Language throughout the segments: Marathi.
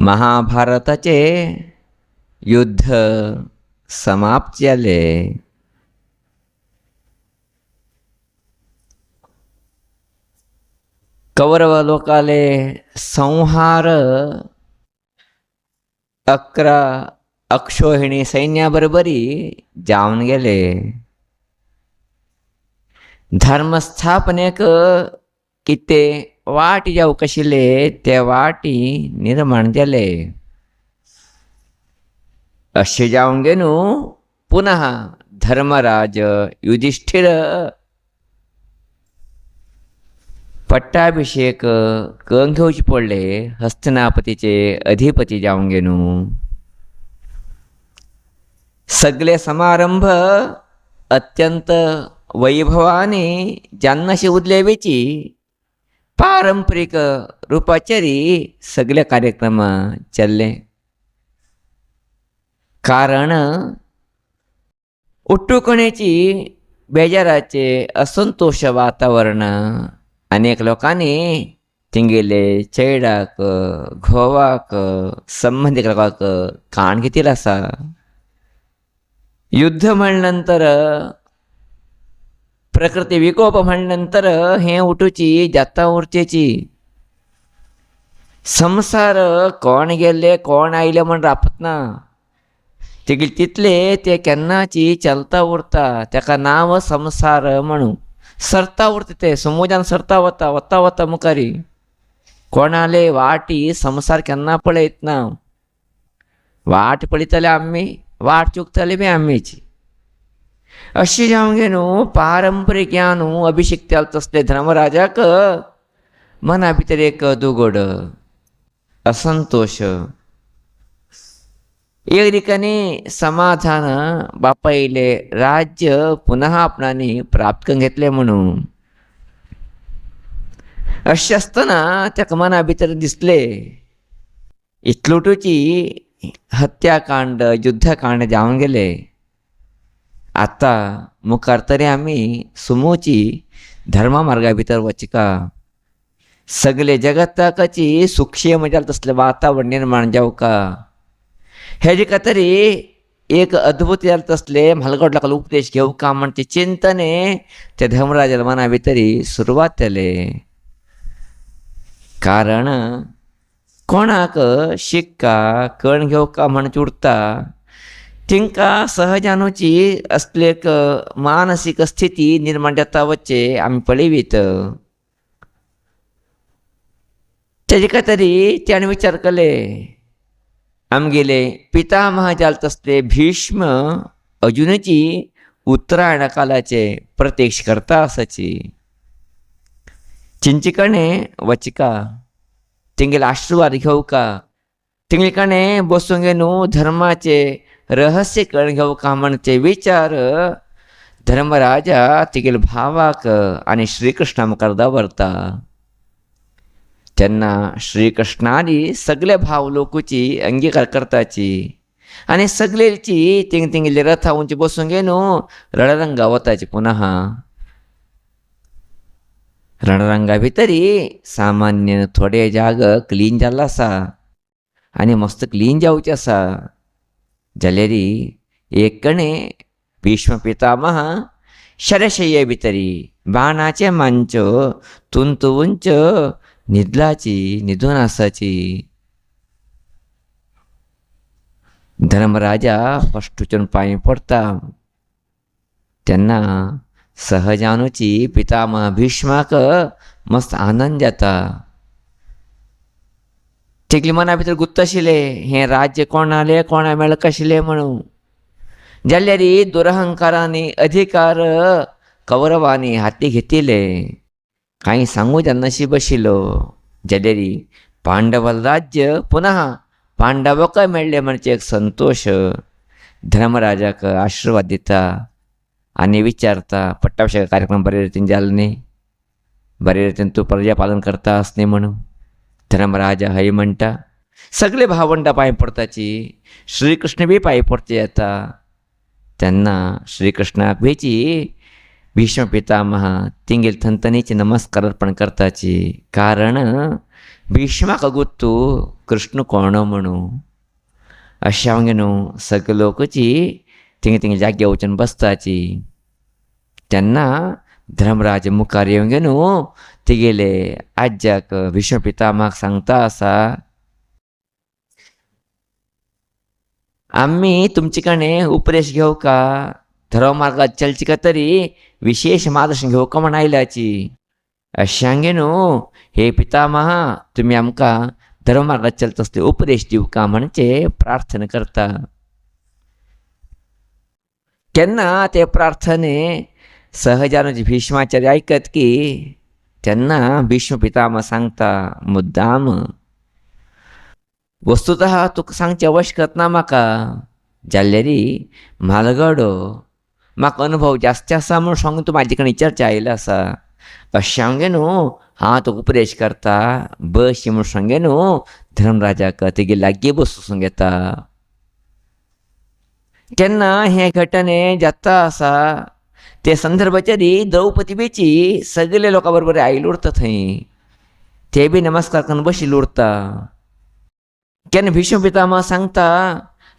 महाभारताचे युद्ध समाप्त झाले. कौरव लोकाले संहार 11 अक्षोहिणी सैन्याबरोबरी जाऊन गेले. धर्मस्थापनेक किते वाटी जाऊ कशिले ते वाटी निर्माण झाले. असे जाऊन गेनु पुन्हा धर्मराज युधिष्ठिर पट्टाभिषेक करून घेऊची पडले. हस्तिनापतीचे अधिपती जाऊन गेनु. सगळे समारंभ अत्यंत वैभवाने जान्नाशी उदलेवेची पारंपरिक रूपाचेरी सगळे कार्यक्रम चालले. कारण उट्टुकण्याची बेजाराचे असंतोष वातावरण अनेक लोकांनी तिंगेले चैडाक घोवाक संबंधिक लोकांक काण घेतील असा. युद्ध म्हणल्यानंतर प्रकृती विकोप म्हणल्यानंतर हे उठूची जाता उरचेची. संसार कोण गेले कोण आयले म्हण रापत ना. तितले ते केन्नाची चलता उरता. त्याका नाव संसार म्हणू. सरता उरता ते समुद्रान सरता वता वता वता मुखारी. कोणाले वाटी संसार केन्ना पळयत ना. वाट पळयतले आम्ही, वाट चुकतले बी आम्हीची. अशी जावं गे न्हू. पारंपरीक ह्या न्हू अभिषेक केला तसले धर्मराजाक मना भितर एक दुगड असंतोष. एक ठिकाणी समाधान बापायले राज्य पुन्हा आपणाने प्राप्त करून घेतले म्हणून. अशें आसतना त्याका मना भितर दिसले इतलोटूची हत्याकांड युद्धकांड जावन गेले. आता मुखार तरी आमी सुमोची धर्मा मार्गा भितर वचका. सगळे जगताकाची सुक्षेम जाल तसले वातावरण निर्माण जावका. हेजे खातीर एक अद्भुत जाल तसले म्हालगड उपदेश घेवका म्हणचे चिंतने ते धर्मराजा मना भितरी सुरवात जाले. कारण कोणाक शिक्का कण घेवका म्हणचे उरता तिंका सहजानुची असले एक मानसिक स्थिती निर्माण जाता वच्चे आमी पळयवीत. तेजे खातीर त्याने विचार केले. आमगेले पितामह जाल तसले भीष्म अजुनची उत्तरायण कालाचे प्रत्यक्ष करता आसाची. चिंचिकणे वचका तिंगेले आशीर्वाद घेवका. तिंगले कणे बसून घेनु धर्माचे रहस्य कळून घेवका म्हणचे विचार धर्मराजा तिगेले भावाक आणि श्रीकृष्णा मुखार दवरता. तेन्ना श्रीकृष्णानी सगळे भाव लोकूची अंगीकार करताची आणि सगळेची तिंगेले रथा उंची बसून घेनु रणरंगा वताची. पुन्हा रणरंगा भितरी सामान्य थोडे जाग क्लीन जाला आसा आणि मस्त क्लीन जावचे आसा. जाल्यारी एक कणे भीष्म पितामह शरशय्ये भितरी बाणाचे मंच तुंतुंच निदलाची निधून आसाची. धर्मराजा फस्टूच्यान पांय पडता. तेन्ना सहजानुची पितामह भीष्माक मस्त आनंद जाता. तिगली मना भितर गुत्त आशिल्ले हें राज्य कोणाले कोणा मेळ्ळ कशिल्लें म्हणून. जाल्यारी दुरहंकारांनी अधिकार कौरवांनी हाती घेतिले. कांय सांगू नशीब आशिल्लो. जाल्यारी पांडवाल राज्य पुन्हा पांडवाक मेळ्ळें म्हणचे एक संतोष. धर्मराजाक आशीर्वाद दिता आनी विचारता पट्टाभिषेक कार्यक्रम बरे रितीन जालो न्ही. बरे रितीन तूं प्रजा पालन करता आस न्ही म्हणून. धर्मराजा हय म्हणटा. सगळे भावंडा पांय पडताची. श्रीकृष्ण बी पांय पडचे येता. तेन्ना श्रीकृष्णाक वेची भीष्म पितामह तिंगेल थंतनीचे नमस्कार अर्पण करताची. कारण भीष्माक गुत्तू कृष्ण कोण म्हणू. अशा म्हणजे न्हू सगळे लोकची थिंग थिंग जागे वचून बसताची. तेन्ना धर्मराज मुखार येवंक न्हू तेगेले आज्याक भीष्म पितामहाक सांगता आसा, आम्ही तुमचे कणे उपदेश घेऊ का, धर्म मार्गात चलची का तरी विशेष मार्गदर्शन घेऊ का म्हण आयल्याची. अशांगे न्हू हे पितामहा तुम्ही आमकां धर्म मार्गात चलता असले उपदेश दिवं का म्हणचे प्रार्थना करता. केन्ना ते प्रार्थने सहजान भीष्माचार्य ऐकत की तेन्ना भीष्म पितामह सांगता मुद्दाम, वस्तुतः तुका सांगचे आवश्यकत ना म्हाका, जाल्यारी म्हालगडो म्हाका अनुभव जास्त आसा म्हूण सांगून तूं म्हाजे कडेन चर्चा आयला आसा. अशांगे न्हू हांव तुका उपदेश करता बशी म्हूण सांगे न्हू धर्मराजाक तेगे लागीं बसूंक घेता. केन्ना हे घटने जाता आसा ते संदर्भाचेरी द्रौपदी बेची सगळे लोकां बरोबर आयिल्लो उरता थंय. ते बी नमस्कार करून बशिल्लो उरता. केन्ना भीष्म पितामह सांगता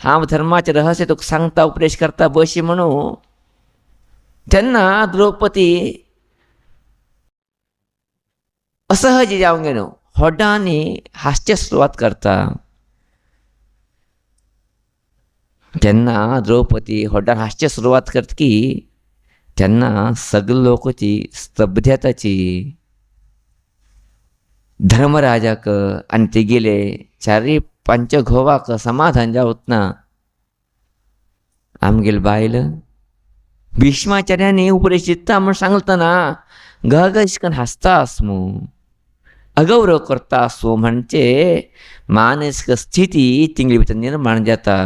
हांव धर्माचें रहस्य तुका सांगता उपदेश करता बशी म्हणू. तेन्ना द्रौपदी असहज जावंक न्हू होड्डांनी हास्याक सुरवात करता. तेन्ना द्रौपदी होड्डान हास्याक सुरवात करता की तेन्ना सगळे लोकांची स्तब्ध जाताची. धर्मराजाक आनी तेगेले चारय पंच घोवाक समाधान जावत ना. आमगेली बायल भीष्माचार्यांनी उपदेश दिता म्हूण सांगतना घग इश्कन हांसता आसमू, अगौरव करता आसूं म्हणचे मानसीक स्थिती तिंगली भितर निर्माण जाता.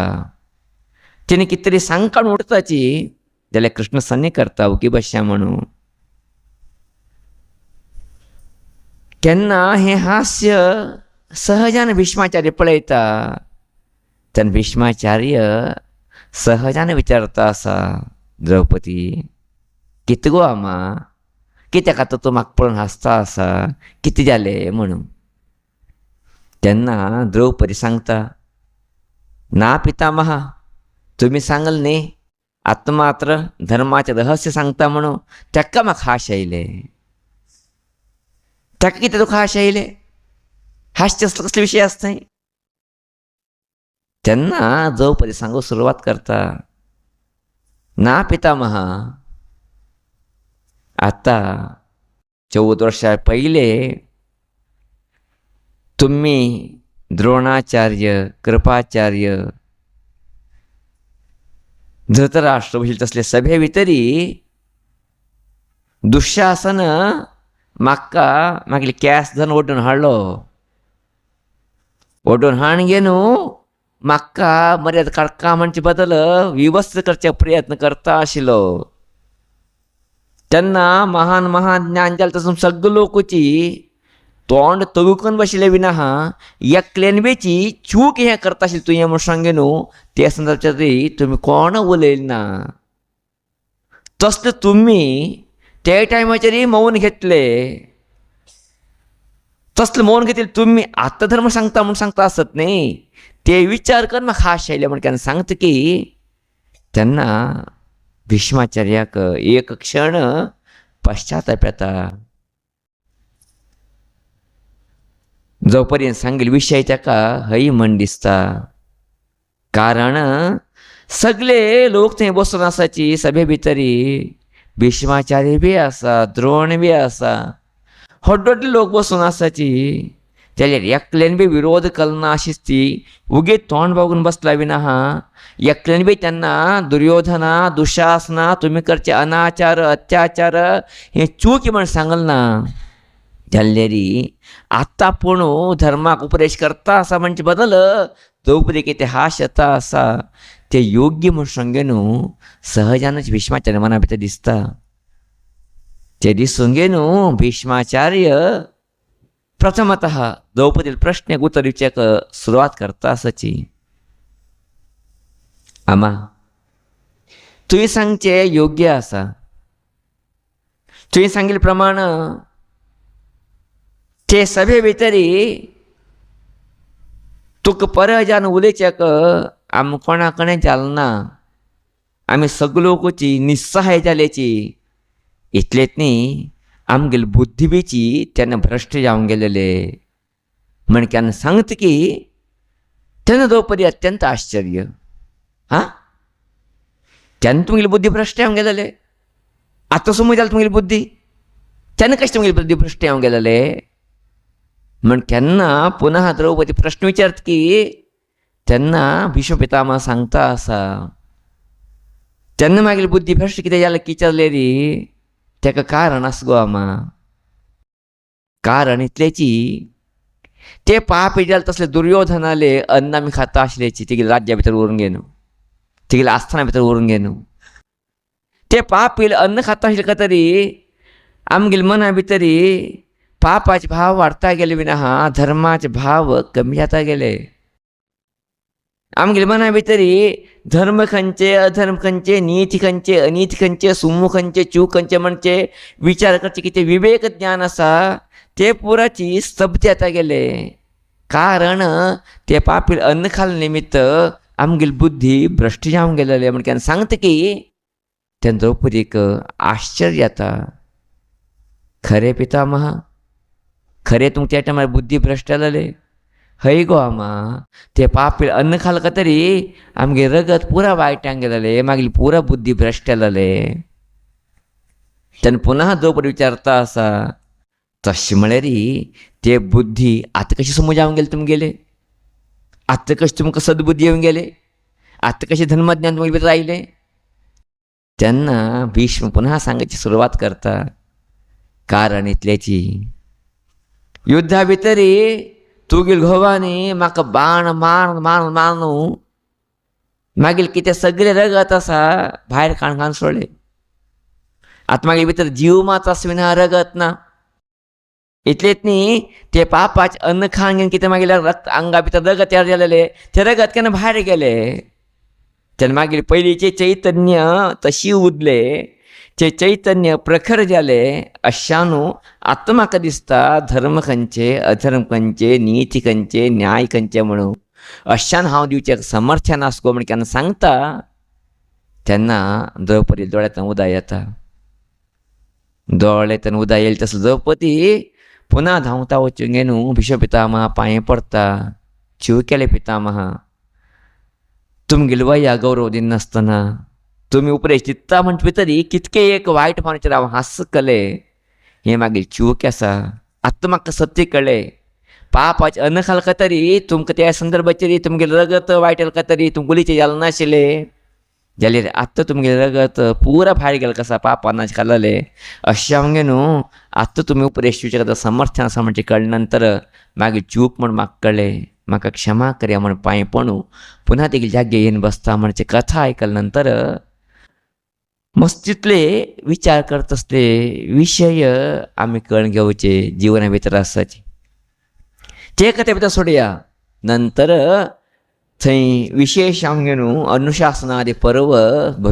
तिने कितें तरी सांगकाण उठताची जाल्यार कृष्ण सन्नी करता ओगी बशा म्हणू. केन्ना हें हास्य सहजान भीष्माचार्य पळयता तेन्ना भीष्माचार्य सहजान विचारता आसा, द्रौपदी कितें गो आमा, कित्याक आतां तूं म्हाका पळोवन हांसता आसा, कितें जालें म्हणून. तेन्ना द्रौपदी सांगता, ना पितामहा तुमी सांगले न्ही आतां मात्र धर्माचें रहस्य सांगता म्हणून तेका म्हाका हाश आयलें. ताका कितें तुका हाश आयलें, हास्य कसले विशय आसता. तेन्ना द्रौपदी सांगूंक सुरवात करता, ना पितामहा आतां 14 वर्सां पयले तुमी द्रोणाचार्य, कृपाचार्य, धृतराष्ट्र भशेन तसले सभे भितरी दुःशासन म्हाका म्हागेले केंस धरून ओडून हाडलो. ओडून हाडून गे न्हू म्हाका मर्यादा काडका म्हणचे बदल विवस्थ करचे प्रयत्न करता आशिल्लो. तेन्ना महान महान ज्ञान जालें तसून सगळे लोकांची तोंड तगूकन बशिल्ले विना एकल्यान बेची चूक हें करता आशिल्लें तुवें म्हूण सांगे न्हू ते संदर्भाचेर तुमी कोण उलयले ना. तसले तुमी ते टायमाचेर मौन घेतले. तसले मौन घेतले तुमी आत्तां धर्म सांगता म्हूण सांगता आसत न्ही. ते विचार कर म्हाका हाश आयले म्हण केन्ना सांगता की तेन्ना भीष्माचार्याक एक क्षण पश्चाताप येता. जो पर्यंत सांगिल्लो विशय ताका हय म्हण दिसता. कारण सगळे लोक थंय बसून आसाची सभे भितरी. भीष्माचार्य बी आसा, द्रोण बी आसा, व्हडले लोक बसून आसाची. जाल्यार एकल्यान बी विरोध केलना अशीच ती उगी तोंड बागून बसला विना एकल्यान बी तेन्ना दुर्योधना, दुशासना तुमी करचे अनाचार अत्याचार हे चूक म्हण सांगल ना. जाल्यारी आतां पूण धर्माक उपदेश करता आसा म्हणचे बदल द्रौपदी कितें हाश येता आसा ते योग्य म्हूण सांगे न्हू सहजानच भीष्माचार्य मना भितर दिसता. ते दिसून गे न्हू भीष्माचार्य प्रथमतः द्रौपदी प्रश्नाक उत्तर दिवच्याक सुरवात करता आसाची. आमा तुवें सांगचे योग्य आसा. तुवें सांगिल्ले प्रमाण ते सभे भितरी तुका परजान उलयच्याक आम कोणा कडेन जालें ना, आमी सगलोकची निस्सहाय जाल्याची, इतलेच न्ही आमगेली बुद्धी बीची तेन्ना भ्रश्ट जावन गेलेले म्हण केन्ना सांगता की तेन्ना दोपरी अत्यंत आश्चर्य. हां, तेन्ना तुमगेली बुद्धी भ्रश्ट जावन गेलेले, आतां समज जालें तुमगेली बुद्धी, तेन्ना कशें तुमगेली बुद्धी भ्रश्ट जावन गेलेले म्हण केन्ना पुनः द्रौपदी प्रश्न विचारता की तेन्ना भीष्म पितामह सांगता आसा, तेन्ना मागीर बुद्धी भ्रश्ट कितें जालें विचारलें री, तेका कारण आसा गो आमा. कारण इतलेची ते पाप जाले तसले दुर्योधनाले अन्न आमी खाता आसलेची तेगेले राज्या भितर व्हरून गे न्हू, तेगेले आस्थाना भितर व्हरून गे न्हू. ते पाप येयले अन्न खाता आसले काय तरी आमगेले मना भितरी पापाचे भाव वाडता गेले विना धर्माचे भाव कमी जाता गेले. आमगेले मना भितरी धर्म खंयचे, अधर्म खंयचे, नीती खंयचे, अनिती खंयचे, सुमू खंयचे, चूक खंयचे म्हणचे विचार करचे कितें विवेक ज्ञान आसा ते पुराची स्तब्ध जाता गेले. कारण ते पापील अन्न खाल निमित्त आमगेली बुद्धी भ्रश्ट जावन गेलेले म्हण केन्ना सांगता की तेन्ना द्रौपदीक आश्चर्य जाता. खरे पितामह, खरे तुमच्या त्या टायमार बुद्धी भ्रश्ट जालेले? हय गो आमा, ते पापील अन्न खाल का तरी आमगे रगत पुरा वायटांग गेलेले, मागीर पुरा बुद्धी भ्रश्ट जालेले. तेन्ना पुनः द्रौपदी विचारता आसा, तशें म्हळ्यार ते बुद्धी आतां कशी समज जावन गेले तुमगेले, आतां कशें तुमकां सदबुद्धी येवन गेले, आतां कशें धर्मज्ञान तुमगे भितर आयलें. तेन्ना भीष्म पुनः सांगायची सुरवात करता. कारण इतल्याची, युद्धा भितरी तुगेल घोवांनी म्हाका बाण मारून मारून मारून मागीर कितें सगळें रगत आसा भायर काणकान सोडलें. आतां मागीर भितर जीव मात आसा विना रगत ना. इतलेच न्ही ते पापाचे अन्न खावन घेवन कितें मागीर रक्त आंगा भितर रगत तयार जालेले, ते रगत केन्ना भायर गेले. तेन्ना मागीर पयलींचे चैतन्य तशी उरले, ते चैतन्य प्रखर जाले. अशानू आतां म्हाका दिसता धर्म खंयचे, अधर्म खंयचे, नीती खंयचे, न्याय खंयचे म्हणून अशान हांव दिवचें समर्थन आस गो म्हण केन्ना सांगता तेन्ना द्रौपदी दोळ्यांतल्यान उदक येता. दोळ्यांतल्यान उदक येयलें तसलो द्रौपदी पुनः धांवता वचून गे न्हू भीष्म पितामहा पांये पडता. शिव केले पितामह, तुमगेले वया गौरव दिनासतना तुमी उपदेश दिता म्हणटा भितरी कितके एक वायट मानचेर हांव हांसकलें, हें मागीर चूक आसा. आतां म्हाका सत्य कळ्ळें. पापाचें अन्न खाल तरी तुमकां त्या संदर्भाचेर तुमगेलें रगत वायट जालें तरी तुमकां उलिचें जालें नाशिल्लें, जाल्यार आतां तुमगेलें रगत पुरा भायर गेलें कसा पापान खाल्लें. अशें हांवें न्हू आतां तुमी उपदेश दिवचे खातीर समर्थन आसा म्हणचें कळ्ळे नंतर मागीर चूक म्हण म्हाका कळ्ळें. म्हाका क्षमा करया म्हण पांय पडूं पुन्हा तेगे जागे येवन बसता म्हणचे कथा आयकले नंतर मस्तितले विचार करता असले विशय आमी कळून घेवचे जिवना भितर आसाचे ते कथे भितर सोडया. नंतर थंय विशेष आमगे न्हू अनुशासनादी पर्व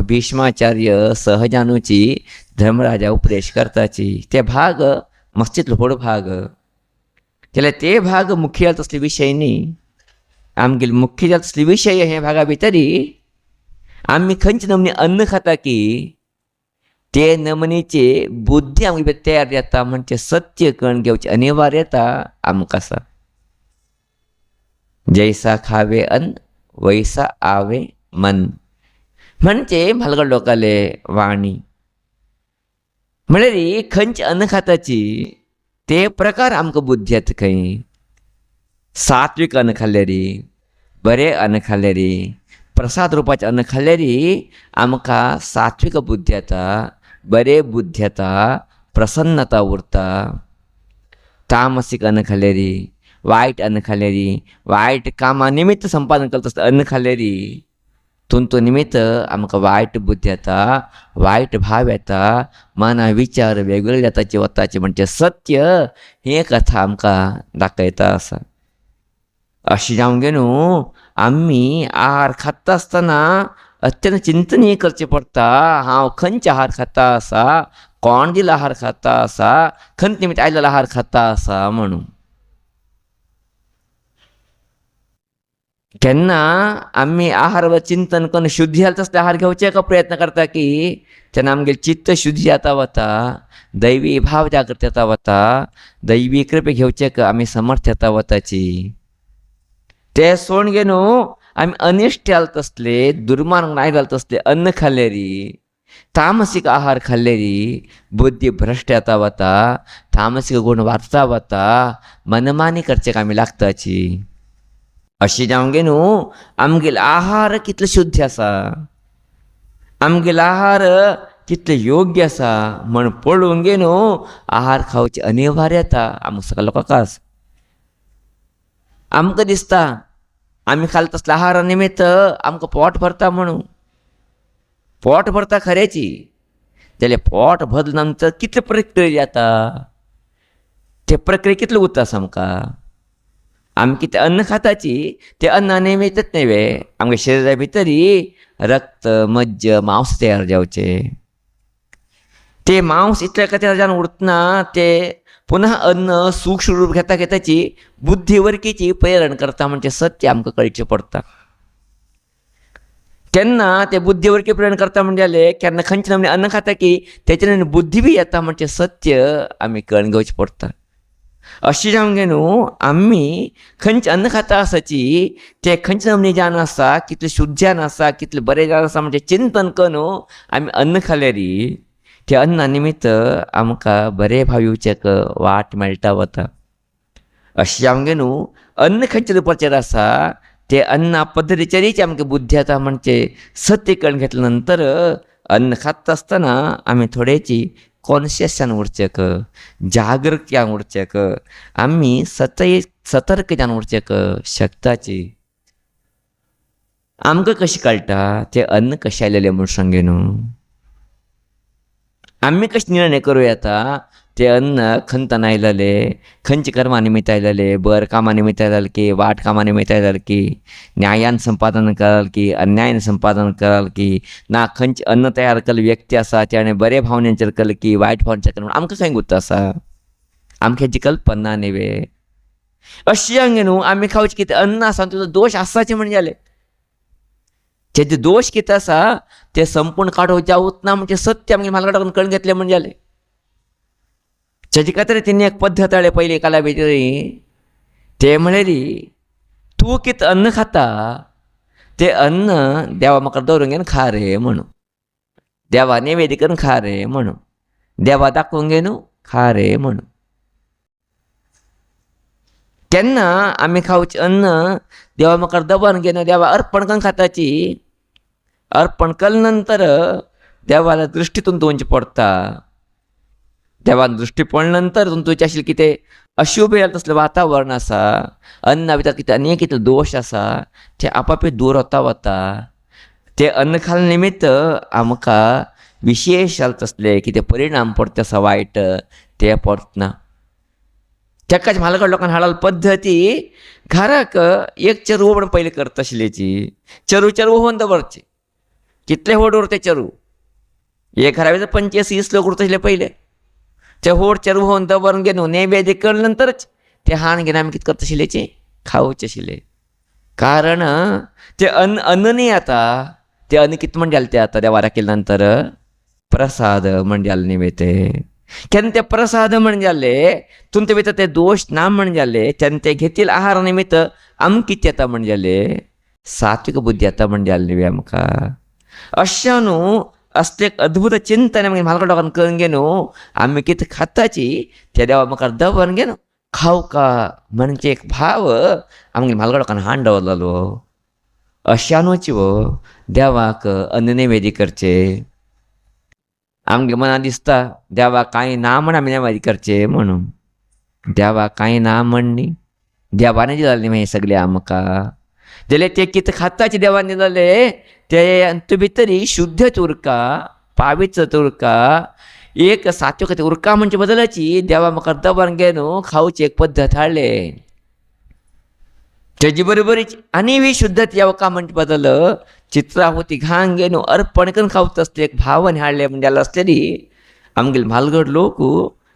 भीष्माचार्य सहजानुची धर्मराजा उपदेश करताची ते भाग मस्तितलो व्हड भाग. जाल्यार ते भाग मुख्य जाता तसले विशय न्ही. आमगेले मुख्य जाता तसले विशय हे भागा भितरी आमी खंयचे नमनी अन्न खाता की ते नमनीचे बुद्धी आमगे भितर तयार जाता म्हणजे सत्य कळून घेवची अनिवार्यता आमकां आसा. जैसा खावे अन्न वैसा आवे मन म्हणजे भालगड लोकाले वाणी म्हळ्यार खंयचे अन्न खाताची ते प्रकार आमकां बुद्धी येता. खंय सात्विक अन्न खाल्ल्यार, बरें अन्न खाल्ल्यार, प्रसाद रुपाचें अन्न खाल्ल्यार आमकां सात्विक बुद्धी येता, बरें बुद्धी येता, प्रसन्नता उरता. तामसीक अन्न खाल्ल्यार, वायट अन्न खाल्ल्यार, वायट कामा निमित्त संपादन करता तसलें अन्न खाल्ल्यार तुंतू निमित्त आमकां वायट बुद्धी येता, वायट भाव येता, मना विचार वेगवेगळे जाताचे वताचे म्हणजे सत्य हे कथा आमकां दाखयता आसा. अशें जावंक गे न्हू आमी आहार खाता आसतना अत्यंत चिंतनीय करचें पडटा. हांव खंयचे आहार खाता आसा कोण दिला आहार खाता असा खंत निमित्त आयलेला आहार खाता असा म्हणून. केन्ना आम्ही आहारावर चिंतन करून शुद्धी जाला तसले आहार घेवचे प्रयत्न करता की तेन्ना आमगे चित्त शुद्धी जाता वता, दैवी भाव जागृत येता वता, दैवी कृपे घेवचे आमी समर्थ येता वताची. ते सोडून घेवन आमी अनिश्ट जाला तसले दुर्मार्ग नाही जाला तसले अन्न खाल्लेरी, तामसीक आहार खाल्लेरी बुद्धी भ्रष्ट येता वता, तामसीक गुण वाचता वता, मनमानी करचेक आमी लागताची. अशी जावंक गे न्हू आमगेलो आहार कितलो शुद्ध आसा, आमगेलो आहार कितले योग्य आसा म्हण पळोवंक गे न्हू आहार खावची अनिवार्यता आमकां सगळ्या लोकांक आसा. आमकां दिसता आमी खाला तसल्या आहारा निमित्त आमकां पोट भरता म्हणून. पोट भरता खरेची, जाल्यार पोट भरले नंतर कितले प्रक्रिया जाता, ते प्रक्रिया कितलो उरता आमकां. आमी कितें अन्न खाताची ते अन्ना निमित्तच न्हय, आमच्या शरिरा भितरी रक्त मज्ज मांस तयार जावचे. ते मांस इतल्या खातीर जावन उरतना ते पुन्हा अन्न सूक्ष्म रूप घेता घेताची बुद्धीवरकीची प्रेरण करता म्हणजे सत्य आमकां कळचें पडटा. केन्ना ते बुद्धीवरकी प्रेरण करता म्हणजे जालें, केन्ना खंयचे नमूने अन्न खाता की तेचे बुद्धी बी येता म्हणजे सत्य आमी कळून घेवचें पडटा. अशी जावंक गे न्हू आमी खंयचे अन्न खाता आसाची ते खंयचे नमूने जान आसा, कितले शुद्ध जान आसा, कितले बरें जान आसा म्हणजे चिंतन करून आमी अन्न खाल्लेरी ते अन्ना निमित्त आमकां बरे भाव येवचेक वाट मेळटा वता. अशें जावंक गे न्हू अन्न खंयच्या रुपाचेर आसा ते अन्ना पद्दतीचेरीच आमकां बुद्धी येता म्हणजे सत्य कळून घेतले नंतर अन्न खाता आसतना आमी थोडेची कॉन्शियस जावन उरचेक, जागृत जावन उरचेक, आमी सतर्क जावन उरचेक शकताची. आमकां कशें कळटा ते अन्न कशें आयलेलें म्हूण सांगे न्हू. आमी कशें निर्णय करूं येता ते अन्न खंतान आयलेलें, खंयच्या कर्मा निमित्त आयलेलें, बर कामा निमित्त आयलेलें की वाट कामा निमित्त आयलेलें की न्यायान संपादन कराल की अन्यायान संपादन कराल की ना खंयचे अन्न तयार केल्लो व्यक्ती आसा त्याने बरे भावनेचेर केलें की वायट भावनेचेर केलें आमकां खंय गुर्त आसा, आमकां हेची कल्पना न्ही. अशी हांगे न्हू आमी खावचें कितें अन्न आसा तुजो दोश आसाचें म्हणजे जालें. तेजे दोश कितें आसा ते संपूर्ण काडून जावूच ना म्हणजे सत्य आमगे म्हालगडाकडून कळून घेतलें म्हणजे जालें. तेजे खातीर तिणी एक पद्दत हाडली पयली काला भितरी, ते म्हळ्यारी तूं कितें अन्न खाता ते अन्न देवा म्हाका दवरूंक घेवन खा रे म्हणून, देवा नेवेद करून खा रे म्हणून, देवा दाखोवंक घेवन खा रे म्हणून. केन्ना आमी खावचें अन्न देवा म्हाका दवरून घेवन देवा अर्पण करून खाताची, अर्पण केले नंतर देवाला दृश्टीतून दवरचें पडटा. देवान दृश्टी पडले नंतर तुमचें आशिल्लें कितें अशुभ जालें तसलें वातावरण आसा, अन्ना भितर कितें आनी कितें दोश आसा ते आपापे दूर वता वता. ते अन्न खाल्ले निमित्त आमकां विशेश जालें तसले कितें परिणाम पडटा आसा वायट ते पडना. तेकाच म्हालगड लोकांनी हाडल पद्दती घराक एक चेरू म्हणून पयलीं करता आशिल्लीची, चेरू वोवन दवरचे. कितले व्हड उरते चेरू, एक घरा भितर 25-30 लोक उरता आशिल्ले पयले. ते व्हड चेरू वोवन दवरून घेवन नैवेद्य केले नंतरच ते हाण घेवन आमी कितें करता आशिल्लेची खावचे आशिल्ले. कारण ते अन्न न्ही आता, ते अन्न कितें म्हण जालें ते आतां देवारा केले नंतर प्रसाद म्हण जालें न्ही ते. केन्ना ते प्रसाद म्हण जाले तुमचे भितर ते दोश ना म्हण जाले, तेन्ना ते घेतील आहारा निमित्त आमकां कितें येता म्हण जाले सात्विक बुद्धी येता म्हण जालें न्ही आमकां. अशें न्हू असलें एक अद्भुत चिंतन आमी म्हालगड लोकांनी करून घेवन आमी कितें खाताची ते देवा म्हाका दवरून घेवन खावका म्हणजे एक भाव आमगे म्हालगड लोकांनी हाण दवरलेलो. अशें न्हूच देवाक अन्न नैवेद्य करचे. आमगे मनान दिसता देवा कांय ना म्हण आमी नैवेद्य करचे म्हणून. देवा कांय ना म्हण न्ही, देवाने दिलें न्ही हें सगळें आमकां. जाल्यार ते कितें खाताचे देवान दिलेले ते तूं भितरी शुद्धच उरका, पावित्र उरका, एक सात्विकता उरका म्हणजे बदलाची देवा म्हाका दवरून घेवन खावची एक पद्दत हाडले. तेजे बरोबरीच आनी विशुद्धत येवका म्हणजे बदल चित्राहुती घांक घेवन अर्पण करून खावता आसली एक भावन हाडले म्हणजे जालें आसलेली आमगेले म्हालगड लोक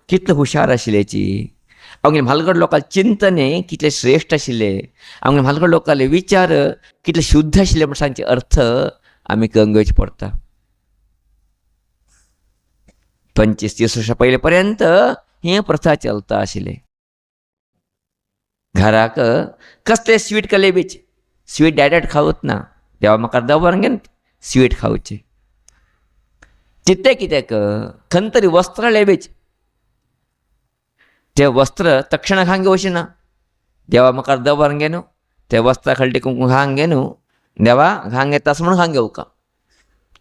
कितले हुशार आशिल्लेची, आमगे म्हालगड लोकांचे चिंतने कितले श्रेष्ठ आशिल्ले, आमगे म्हालगड लोकांले विचार कितले शुद्ध आशिल्ले म्हण सांगचे अर्थ आमी कळून घेवचे पडटा. 25-30 वर्सां पयले पर्यंत हे प्रथा चलता आशिल्ले. घराक कसले स्वीट कलेबीचे, स्वीट डायरेक्ट खावत ना, देवा म्हाका दवरून घेन स्वीट खावचे. चित्ते कित्याक खंय तरी वस्त्र लेबीचे, ते वस्त्र तक्षण खांगे वचचे ना, देवा म्हाका दवरून घेन ते वस्त्रा खाली कुंकू खांग घेन देवा घांग येता म्हणून खांग घेवका.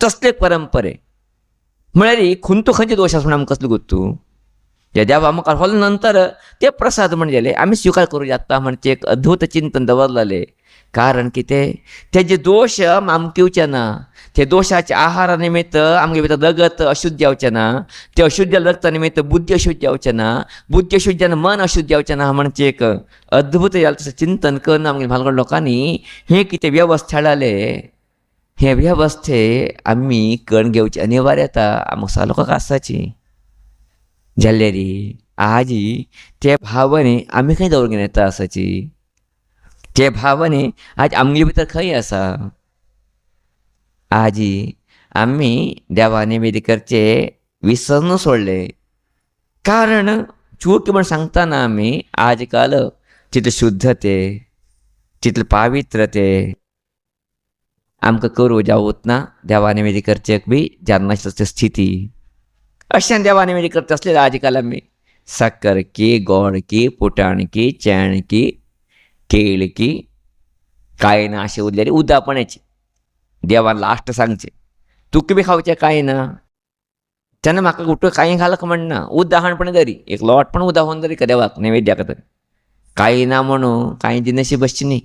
तसले परंपरे म्हळ्यार खुंतू खंयचे दोश आसा म्हणून आमकां कसले गोत्तू. जे देवा म्हाका होल नंतर ते प्रसाद म्हण गेले आमी स्विकार करूं जाता म्हणजे एक अद्भुत चिंतन दवरलेले. कारण कितें तेजे दोश आमकां येवचे ना, ते दोशाच्या आहारा निमित्त आमगे भितर रगत अशुद्ध जावचें ना, ते अशुद्ध रगता निमित्त बुद्धी अशुद्ध जावचें ना, बुद्धी अशुद्ध जावन मन अशुद्ध जावचें ना म्हणजे एक अद्भुत तसं चिंतन करून आमगे म्हालगड लोकांनी हे कितें वेवस्था हाडले, हे वेवस्थे आमी कळून घेवची अनिवार्यता आमकां लोकांक आसाची. जाल्यार आज ते भावने आमी खंय दवरून घेवन येता आसाची, ते भावने आज आमगे भितर खंय आसा. आज आमी देवा निवेद करचे विसरून सोडले. कारण चूक म्हण सांगतना आमी आज काल तितले शुद्धते तितले पावित्रते आमकां करूं जावूत ना. देवा निवेद करचेक बी जावनाशिल्ली स्थिती अशें देवा निवेद करता आसले. आज काल आमी साकर की, गोड की, पुटाण की, चेण की, केळ की, कांय ना अशें उरलेली उदापणाची देवान लास्ट सांगचे तुका बी खावचें कांय ना. तेन्ना म्हाका उठून कांय घालक म्हणना, उद्दा हाडपण तरी एक लोट पण उदा होवन तरी देवाक नैवेद्याक तरी कांय ना म्हणून कांय दिनशी बसची न्ही.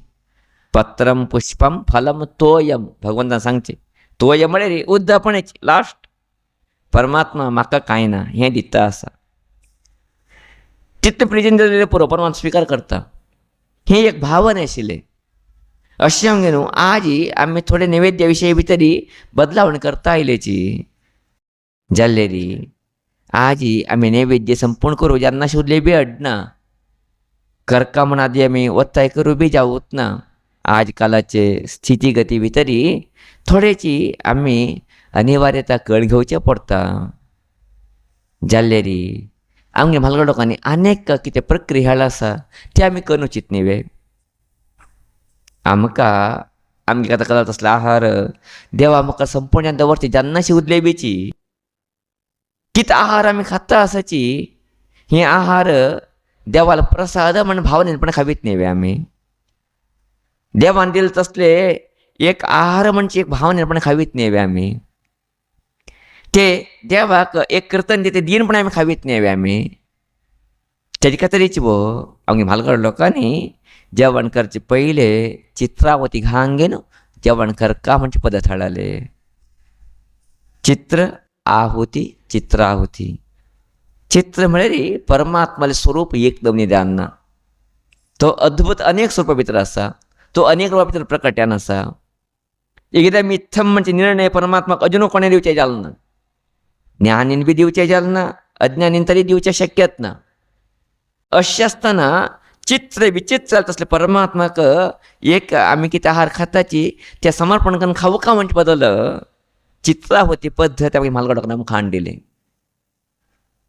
पत्रम पुष्पम फलम तोयम भगवंतान सांगचे. तोयम म्हळ्यार उद्दापणाची लास्ट परमात्मा म्हाका कांय ना हें दिता आसा. चित्त प्रेजेंट जालेले पुरो परमात्मा स्विकार करता. हें एक भावना आशिल्लें. अशें आमगे न्हू आज आमी थोडे नैवेद्या विशयी भितरी बदलावण करता आयलेची. जाल्यार आज आमी नैवेद्य संपूर्ण करूं जेन्ना उरले बी हाडना, करका म्हण आदी आमी वत्ताय करूं बी जावूत ना. आज कालाचे स्थिती गती भितरी थोडेची आमी अनिवार्यता कळून घेवचें पडटा. जाल्यार आमगे म्हालगड लोकांनी अनेक कितें प्रक्रिया आसा ती आमी करूं उचित न्ही. आमकां आमगे आतां कला तसलो आहार देवा म्हाका संपूर्ण दवरची जेन्नाशी उरले बीची कितें आहार आमी खाता आसाची हे आहार देवाला प्रसाद म्हण भावनेनपण खावीत न्ही आमी. देवान दिले तसले एक आहार म्हणजे एक भावनेनपण खावीत न्ही आमी. ते देवाक एक कीर्तन दिते दिनपण आमी खावीत न्ही आमी. तेजे खातीरच आमगे म्हालगड लोकांनी जेवण करचे पयले चित्रावती घांग घेवन जेवण करका म्हणजे पद्दत हाडले. चित्र आहुती चित्राहुती. चित्र म्हळ्यार परमात्माले स्वरूप एकदम निदान ना. तो अद्भुत अनेक स्वरूपा भितर आसा, तो अनेक रूपा भितर प्रकट्यान आसा. एकदां मिथ्यम म्हणजे निर्णय परमात्माक अजून कोणें दिवचें जालें ना. ज्ञानीन बी दिवचें जालें ना, अज्ञानीन तरी दिवचें शक्यच ना. अशें आसतना चित्र विचित्र तसले परमात्माक एक आमी कितें आहार खाताची तें समर्पण करून खावं का म्हणचे बदल चित्रावती पद्दत आमी म्हालगड लोकांक आमकां हाडून दिली.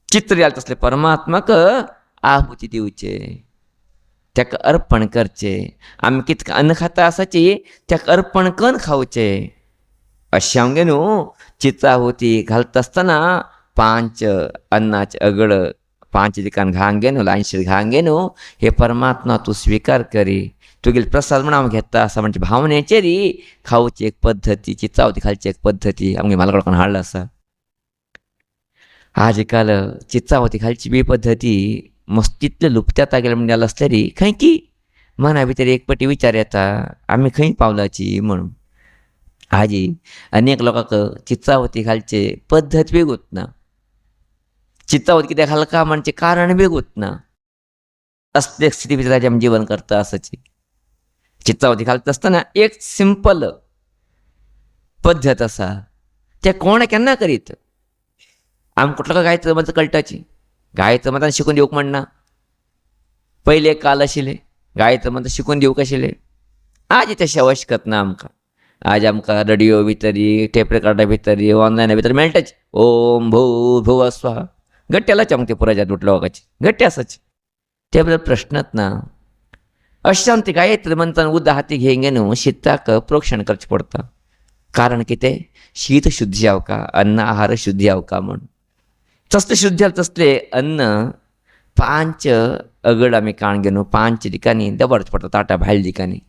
चित्र जालें तसले परमात्माक आहुती दिवचें, तेका अर्पण करचें. आमी कितें अन्न खाता आसाची तेका अर्पण करून खावचें. अशें आमगे न्हू चित्राहुती घालता आसतना 5 अन्नाचे अगड 5 दिकान घांग घे न्हू, लायनशीर घांग घे न्हू, हे परमात्मा तूं स्विकार करी, तुगेले प्रसाद म्हण हांव घेता आसा म्हणजे भावनेचेर खावची एक पद्दती, चित्रावती घालची एक पद्दती आमगे म्हालगड लोकांक हाडला आसा. आज काल चित्रावती घालची बी पद्दती मस्त तितले लुप्त्यात गेले म्हणजे जालें आसल्यार खंय की मना भितर एक पटी विचार येता आमी खंय पावलाची म्हणून. आज अनेक लोकांक चित्रावती घालचे पद्दत बी गुतना, चित्रावती कितें घालका म्हणजे कारण बी गुतना. असले स्थिती भितर आज आमी जीवन करता आसाची. चित्रावती घालता आसतना एक सिंपल पद्दत आसा, तें कोण केन्ना करीत. आम कुठलं का गायचं म्हणतं कळटाची गायचं म्हणता शिकून देऊ म्हणणा पहिले एक काल आशिले गायचं म्हणतं शिकून देऊ कशिले आज तशी आवश्यकत ना आमकां आज आमकां रेडिओ भितरी टेप रेकॉर्डा भितरी ऑनलायना भितर मेळटाच ओम भू भुव स्वाहा गट्ट्यालाच आमकां ते पुरायच्यात उठल्या वगाची गट्टे आसाच ते बद्दल प्रश्नच ना अशांत ते गायत्री म्हणताना उद्दा हाती घेंगे न्हू शीताक प्रोक्षण करचें पडटा कारण कितें शीत शुद्धी जावका अन्न आहार शुद्धी जावका म्हूण तसले शुद्ध जालें तसले अन्न 5 अगड आमी काण घेवन 5 दिकांनी दवरचें पडटा ताटा भायल्या दिकांनी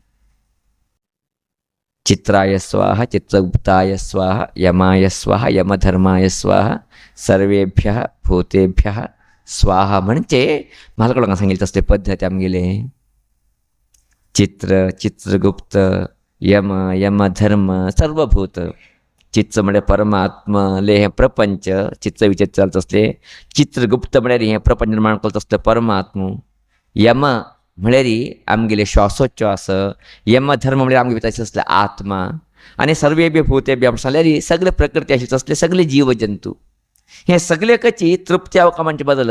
चित्राय स्वाहा चित्रगुप्ताय स्वाहा यमाय स्वाहा यमधर्माय स्वाहा सर्वेभ्यः भूतेभ्यः स्वाहा म्हणजे म्हाका लोकांक सांगिल्ले तसले पद्दती आमगेले चित्र चित्रगुप्त यम यमधर्म सर्वभूत चित्र म्हणजे परमात्मा ले हें प्रपंच चित्र विचित्र चालत असले चित्रगुप्त म्हळ्यार हें प्रपंच निर्माण करत असले परमात्मा यम म्हळ्यार आमगेले श्वासोच्छ्वास यमधर्म म्हळ्यार आमगे भितर असले आत्मा आनी सर्वे बी भूते बी आमकां सांगल्यार सगळे प्रकृती अशीच असले सगळे जीव जंतू हे सगळे कची तृप्ती आवका म्हणचे बदल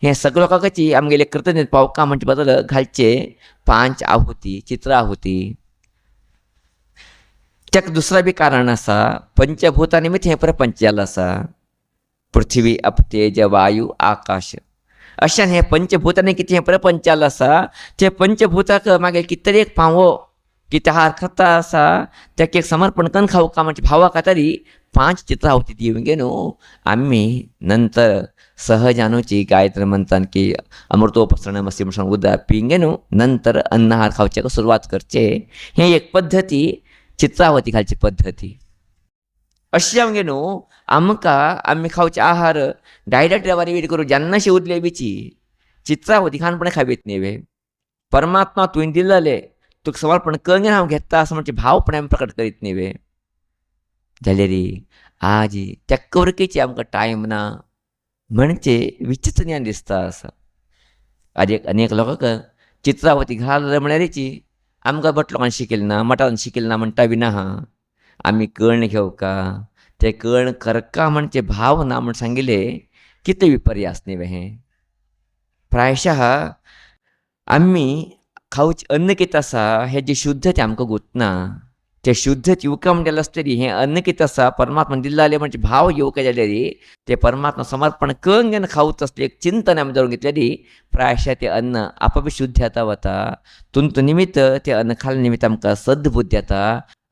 हे सगळं कची आमगेले कृतज्ञ पावका म्हणचे बदल घालचे 5 आहुती चित्र आहुती त्याक दुसरा बी कारण आसा पंचभूता निमित्त हें प्रपंच जाल्लो आसा पृथ्वी अप तेज वायू आकाश अशान हें पंचभूतांनी कितें हें प्रपंच जाल्लो आसा ते पंचभूताक मागीर कितें तरी एक फावो कितें आहार खाता आसा त्याक एक समर्पण करून खावका म्हणजे भावा खातारी 5 चित्रां आहुती दिवंगे न्हू आमी नंतर सहजानुची गायत्री म्हणतात की अमृतोपसरणम अशी म्हणून उदक पिंगे न्हू नंतर अन्न आहार खावच्याक सुरवात करचे हें एक पद्दती चित्रावती घालची पद्दती अशी आमगे न्हू आमकां आमी खावचे आहार डायरेक्ट देवानी वेट करूं जेन्नाशी उरले बिची चित्रावती खानपणे खावीत न्ही परमात्मा तुवें दिलेले तुका समर्पण करून हांव घेता असं म्हणजे भावपणे आमी प्रकट करीत न्ही जाल्यार आज त्या करकेची आमकां टायम ना म्हणजे विचित्र ज्ञान दिसता आसा आज अनेक लोकांक चित्रावती घाल म्हळ्यारची आमकां भट लोकांनी शिकयलें ना मठान शिकयलें ना म्हणटा बी ना आमी कर्ण घेवका ते कर्ण करका म्हणजे भाव ना म्हण सांगिल्ले कितें विपर्यास न्ही हें प्रायशः आमी खावचें अन्न कितें आसा हें जें शुद्ध तें आमकां गुंतना तें शुद्ध येवका म्हणलें आसतरी हें अन्न कितें आसा परमात्मा दिल्लें म्हणजे भाव येवका जाल्यार तें परमात्मा समर्पण करून घेवन खावच असलें एक चिंतन आमी धरून घेतल्यार प्रायशः तें अन्न आपोआप शुद्ध येता वता तुमचो निमित्त तें अन्न खाल्ल्या निमित्त आमकां सद्बुद्धी येता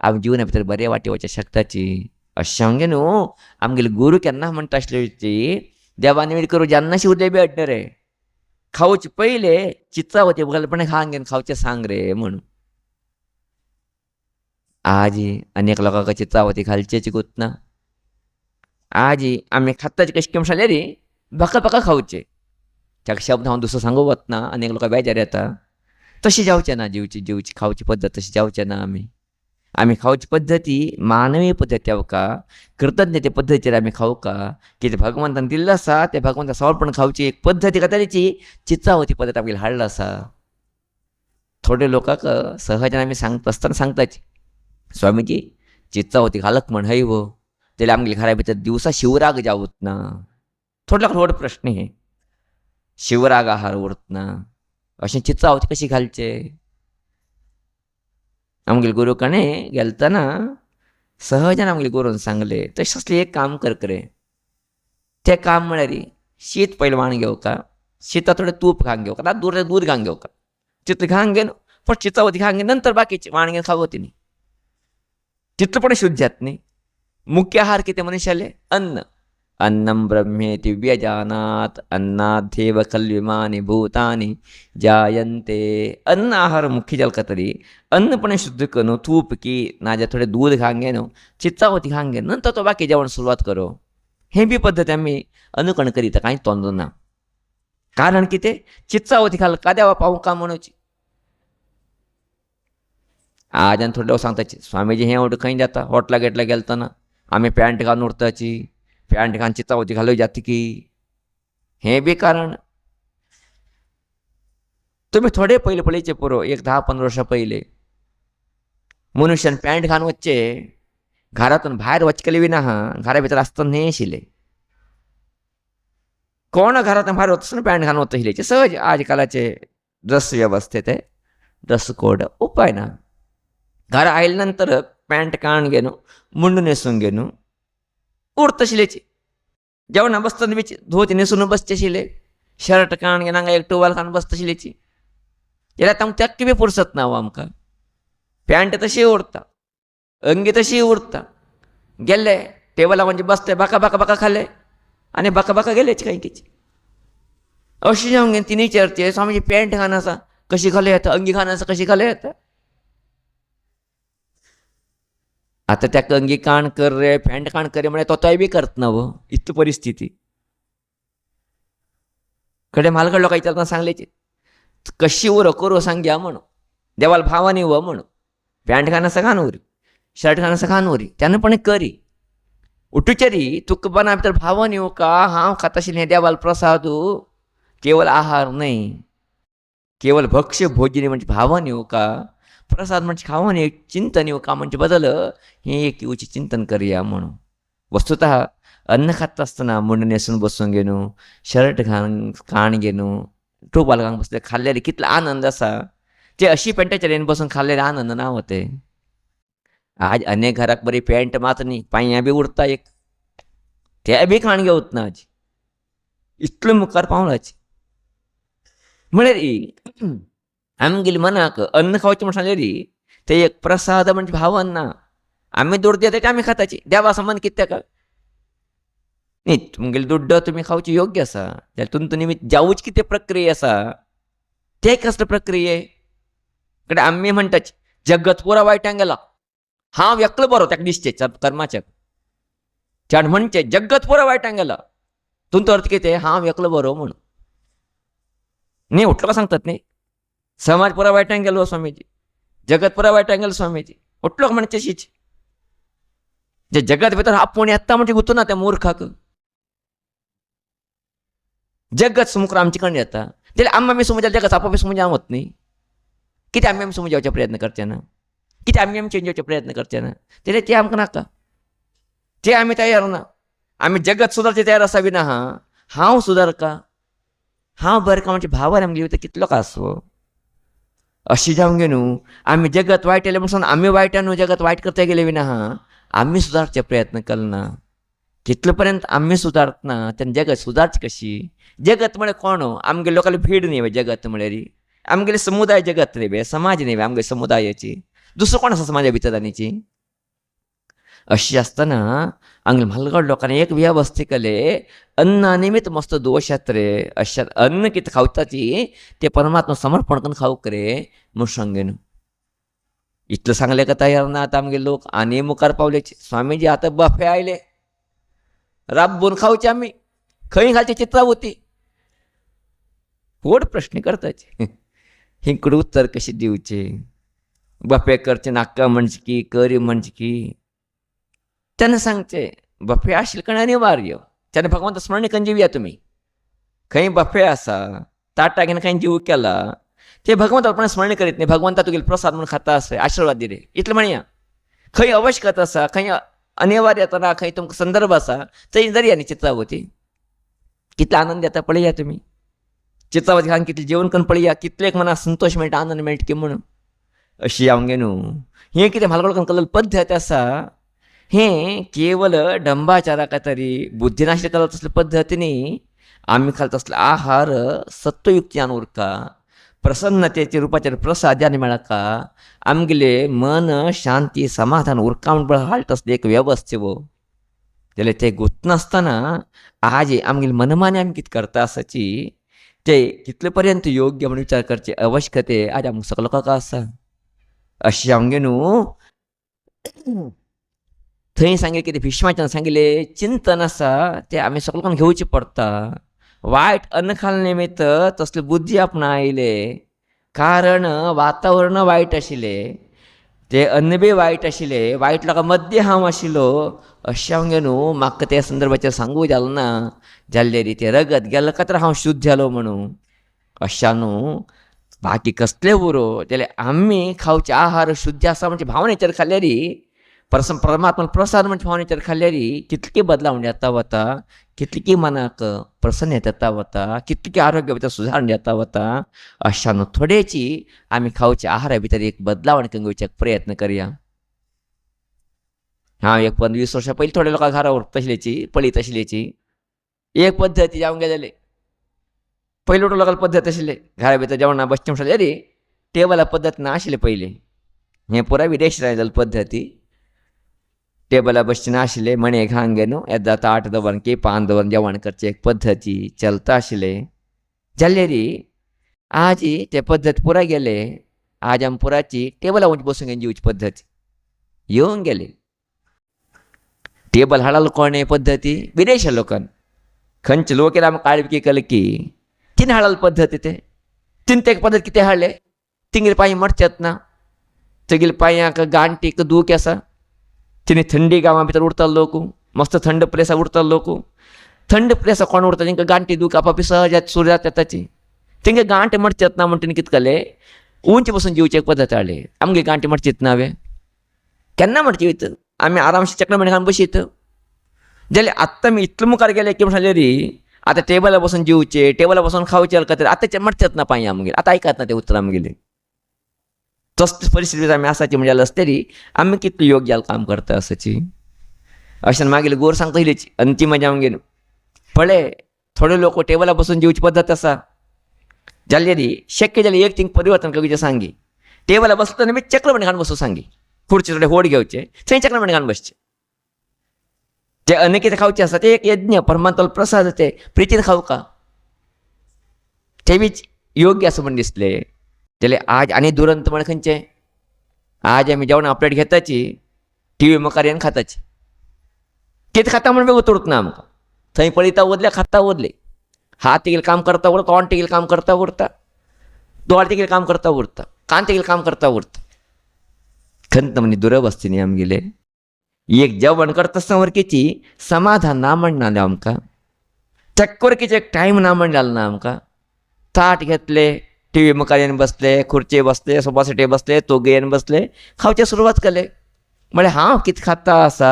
आमी जिवना भितर बरे वाटे वचचे शकताची अशें सांगे न्हू आमगेले गुरू केन्ना म्हणटा आसले देवानी वेळ करूं जेन्नाशी उदय बी हाडटा रे खावचे पयले चित्रावती घालपणे खावंक घेवन खावचें सांग रे म्हणून आज अनेक लोकांक चित्रावती घालचेच गुंतना आज आमी खाताचे कशें केम सांगल्यार बाका बाका खावचे ताका शब्द हांव दुसरो सांगूं वतना अनेक लोकांक बेजार येता तशें जावचें ना जीवची खावची पद्दत तशी जावचें ना आमी खावची पद्दती मानवी पद्दती हावका कृतज्ञते पद्दतीचेर आमी खावका कितें भगवंतान दिल्लें आसा तें भगवंता समर्पण खावची एक पद्दती खातीरची चित्रावती पद्दत आमगेली हाडला आसा थोडे लोकांक सहजान आमी सांगता आसतना सांगताची स्वामीजी चित्रावती घालक म्हण हय वो जाल्यार आमगेल्या घरा भितर दिवसा शिवराग जावत ना थोडे व्हड प्रश्न हे शिवराग आहार उरतना अशें चित्रावती कशी घालचे आमगेले गुरू कडेन गेलतना सहजान आमगेले गुरून सांगले तशें असलें एक काम कर रे तें काम म्हळ्यार शीत पयलें वाण घेवका शीता थोडें तूप घालून घेवका ना दूद घालून घेवका चित्र घालून घेवन फक्त चित्रावती घालून घेवन नंतर बाकीचे वाण घेवन खावती न्ही चित्रपण शुद्ध जात न्ही मुख्य आहार कितें मनशाले अन्न अन्नम ब्रह्मेति व्यजानात अन्नाध्येव खल्विमानि भूतानि जायन्ते अन्न आहार मुख्य जालका तरी अन्नपणे शुद्ध करून तूप की नाजाल्यार थोडें दूध घालून घेवन चित्रावती घालून घेवन नंतर तो बाकी जेवण सुरवात करो हें बी पद्दत आमी अनुकरण करीत कांय तोंद ना कारण कितें चित्रावती घाल काद्या पावूंका म्हणूच आज आनी थोडे लोक सांगताचे स्वामीजी हें उठ खंय जाता हॉटला गेटला गेलतना आमी पॅन्ट घालून उरताची पॅन्ट घालून चित्रावती घालूं जाता की हें बी कारण तुमी थोडे पयले पळयचे पुरो एक 10-15 वर्सां पयले मनशान पॅन्ट घालून वच्चे घरातून भायर वचचे केले बी ना घरा भितर आसतना न्ही आशिल्ले कोण घरात भार होतच ना पॅन्ट घालून होतं हिलेचे सहज आजकालाचे ड्रेस व्यवस्थेत आहे ड्रेस कोड उपाय ना घर आयल्यानंतर पॅन्ट काढून घेणं मुंड नेसून घेणं उडतं शिलेची जेवणा बसतं बीच धोती नेसून बसते शिले शर्ट काढून घेणं एक टोवाल काढून बसतं शिलेची याला तर त्याक बी पुरसत ना आमका पॅन्ट तशी उडता अंगी तशी उडता गेले टेबला म्हणजे बसते बाका बाका बाका खाल्ले आणि बाका बाका गेलेच काही किची अशी जाऊन घेऊन तिने विचारते स्वामीजी पॅन्ट घालायचा कशी घालू येतं अंगी घालायचं कशी घालू येतं आता त्या अंगी काण कर रे पॅन्ट काण करे म्हणे तो बी करत ना व इतकी परिस्थिती कडे मालकड लोक विचारताना सांगल्याचे कशी उर करू सांग्या म्हणून देवाला भावानी व म्हणून पॅन्ट घालायचं घाणवरी शर्ट घालायचं घाणवरी त्यानं पण करी उठुचरी तुक बना तर भावानी हो का हा खाताशील हे देवाला प्रसादू केवळ आहार नाही केवळ भक्ष्य भोजनी म्हणजे भावानी हो का प्रसाद म्हणजे खावाने चिंतन येऊ का म्हणजे बदल हे एक येऊची चिंतन करूया म्हणून वस्तुत अन्न खात असताना मुंड नेसून बसून घेणं शर्ट काण घेणं टोपाल घालून बसले खाल्लेले कितला आनंद असा ते अशी पॅन्टाच्या रेन बसून खाल्लेले आनंद ना होते आज अनेक घरात बरी पॅन्ट मात नाही पाया बी उडता एक त्या बी खाण घेऊत ना आज इतलं मुखार पावलाच म्हणे रे आम्ही गेली म्हणाक अन्न खावायची म्हणून सांगले रे ते एक प्रसाद म्हणजे भावांना आम्ही दूध देते ते आम्ही खाताची द्यावा असं मन कित्या का नाही तुमगेली दुड्ड तुम्ही खाऊची योग्य असा त्याला तुमचं निमित्त जाऊच किती प्रक्रिया असा ते कसलं प्रक्रिये कडे आम्ही म्हणताच जगत पुरा वाईट गेला हा व्यक्ल बरो त्या दिसते कर्माच्या चाड म्हणचे जगत पुरा वाईट गेला तुमचं अर्थ किती हा व्यक्ल बरो म्हणून नाही उठलं का सांगतात नाही समाज पुरा वाईट गेलो स्वामीजी जगत पुरा वाईट गेलो स्वामीजी उठलो का म्हणते शीच जे जगत भितर आपण आत्ता म्हणजे गुतो ना त्या मूर्खाक जगत समुख आमची कडे येता त्याला आम्ही आम्ही समजा जगत आपोआप समजा होत नाही किती आम्ही समजावचे प्रयत्न करते ना किती आम्ही चेंजचे प्रयत्न करते ना त्याला ते आमक नाका ते आम्ही तयार ना आम्ही जगत सुधारचे तयार असावी ना हांव सुधार का हांव बरं का म्हणजे भावार आमगे तर कितलो का असो अशी जाऊन गेनू आम्ही जगत वाईट आले म्हणून आम्ही वाईटानू जगत वाईट करता गेले विना आम्ही सुधारचे प्रयत्न करना कितलंपर्यंत आम्ही सुधारत ना त्यानं जगत सुधारची कशी जगत म्हणे कोण आमगे लोकांना भीड नाही जगत म्हणे रे आमगेले समुदाय जगत रे बे समाज नाही आमगे समुदायाची दुसरं कोण असं समाजा भितर आणीची अशी असताना आंगल म्हालगड लोकांनी एक व्यवस्थे केले अन्नानिमित्त मस्त दोष आहेत रे अशा अन्न किती खावताची ते परमात्मा समर्पण करून खाऊ करे मग सांगेन इतलं सांगले का तयार ना आता आमगे लोक आणि मुखार पावलेचे स्वामीजी आता बफे आयले राबून खाऊचे आम्ही खई घालचे चित्रा होती पोट प्रश्न करताचे हिंकडे उत्तर कशी देऊचे बफे करचे नाका म्हणजे की करी म्हणजे की त्यानं सांगते बफे आशील कण अनिवार्य त्याने भगवंत स्मरण करून जीवया तुम्ही खंय बफे असा ताटा घेणं काही जीव केला ते भगवंत आपण स्मरण करीत नाही भगवंता तुगेल प्रसाद म्हणून खाता असे आशीर्वाद दिले इतलं म्हणया खंय अवश्य करत असा खंय अनिवार्य येताना खंय तुमका संदर्भ असा तरी जरी आणि चित्रावती कितला आनंद येता पळया तुम्ही चित्रावती खान कितले जेवण करून पळया कितले एक मना संतोष मिळटा आनंद मिळट की म्हणून अशी यावं गेनू हे कितें म्हालगड कलल पद्दत आसा हे केवळ डंबाचारा तरी बुद्धीनाश करत असल्या पद्धतीने आम्ही खालत असले आहार सत्वयुक्त्यान उरका प्रसन्नतेचे रूपाचे प्रसाद्याने मिळका आमगेले मन शांती समाधान उरकावून हालत असले एक व्यवस्थे व त्याला ते गुंत नासतना आज आमगेले मनमाने आम्ही कित करता असाची ते कितलेपर्यंत योग्य म्हणून विचार करचे आवश्यकते आज आमक सगळं का असा अशी आमगे न्हू थंय सांगे कितें भीष्माच्यान सांगिल्ले चिंतन आसा ते आमी सगळ्यांक घेवचें पडटा वायट अन्न खाल निमित्त तसले बुद्धी आपणा आयले कारण वातावरण वायट आशिल्लें ते अन्न बी वायट आशिल्लें वायट लोकां मध्य हांव आशिल्लो अशें हांवें न्हू म्हाका त्या संदर्भाचेर सांगूं जालें ना जाल्ले री ते रगत गेलो काय तर हांव शुद्ध जालो म्हणून अशा न्हू बाकी कसले उरो जाल्यार आमी खावचे आहार शुद्ध आसा म्हणजे भावनेचेर खाल्ले री परमात्मा प्रसाद म्हणजे भावनेचेर खाल्ल्यारी कितली बदलावण येता वता, कितली मनाक प्रसन्न येता वता, कितली आरोग्य भितर सुदारण येता वता. अशान थोडेची आमी खावच्या आहारा भितर एक बदलावण घेवच्याक प्रयत्न करया. हांव एक 15-20 वर्सां पयलीं थोड्या लोकांक घरा व्हरता तसलेची पळयत आशिल्लेची एक पद्दती जावंक गेलेली. पयलीं लोकांक पद्दत आशिल्ली घरा भितर जेवणा बसचें म्हणल्यार रे टेबला पद्दत नाशिल्ले पयलीं. हें पुराय विदेश जाल्ले पद्दती. टेबला बसचे नाशिल्ले, मणे घांग घे न्हू येद्दा ताट दवरून की पान दवरून जेवण करचें एक पद्दती चलता आशिल्ले. जाल्यार आज ते पद्दत पुराय गेले. आज आमी पुराची टेबला बसून जेवची पद्दती येवंक गेले. टेबल हाडलो कोणे पद्दती विदेश लोकांन. खंयचे लोक आमकां काळजी केले की तिने हाडल पद्दती तिने ते पद्दत कितें हाडले. तिंगेले पांय मडचेत ना, तेगेले पांयांक गांठीक दूख आसा. तिने थंडी गांवां भितर उरता लोक, मस्त थंड प्लेसाक उरता लोक. थंड प्लेसाक कोण उरता तांकां गांठी दूख आपापी सहज सुरजात येताची. तेंगे गांठ मडचेत ना म्हण तिने कितें केलें उंच बसून जिवची एक पद्दत हाडली. आमगे गांठी मडचीत ना हांवें केन्ना मडचीत आमी आरामशी चक्र म्हणून बशीत. जाल्यार आत्तां आमी इतलो मुखार गेले की म्हणल्यार आतां टेबला बसून जेवचे, टेबला बसून खावचे खातीर आतां मडचेत ना पांय आमगेले. आतां आयकात ना ते उतर आमगेले. तसली परिस्थिती आमी आसाची म्हणजे आसतरी आमी कितली योग्य जालें काम करता आसाची. अशें मागीर गोर सांगता येयलीची अंतीम म्हणजे आमगेर पळय थोडे लोक टेबला बसून जेवची पद्दत आसा. जाल्यार शक्य जाल्यार एक थिंग परिवर्तन करचें सांगी. टेबला बसता आमी चक्र घालून बसूं सांगी. खुर्ची थोडे होड घेवचे थंय चक्र घालून बसचें. जे अन्न कितें खावचें आसा ते एक यज्ञ परमात्मा प्रसाद ते प्रितीन खावका ते बीच योग्य आसा म्हण दिसलें. जाल्यार आज आनी दुरंत म्हण खंयचें आज आमी जेवणा प्लेट घेताची टी व्ही मुखार येवन खाताची. कितें खाता म्हण वेगळो उरता ना आमकां. थंय पळयता वदले खाता वदले. हात तेगेलें काम करता उरता, तोंड तेगेलें काम करता उरता, दोळ तेगेलें काम करता उरता, कान तेगेलें काम करता उरता. खंत म्हणजे दुरवस्थी न्ही आमगेले. एक जेवण करता आसतना वरकेची समाधान ना म्हणनाले आमकां. चक्कर एक टायम ना म्हणलेलो ना आमकां. ताट घेतले टी व्ही मुखार येवन बसले, खुर्चे बसले, सोफा सेटी बसले, तोगे येवन बसले, खावचे सुरवात केले. म्हळ्यार हांव कितें खाता आसा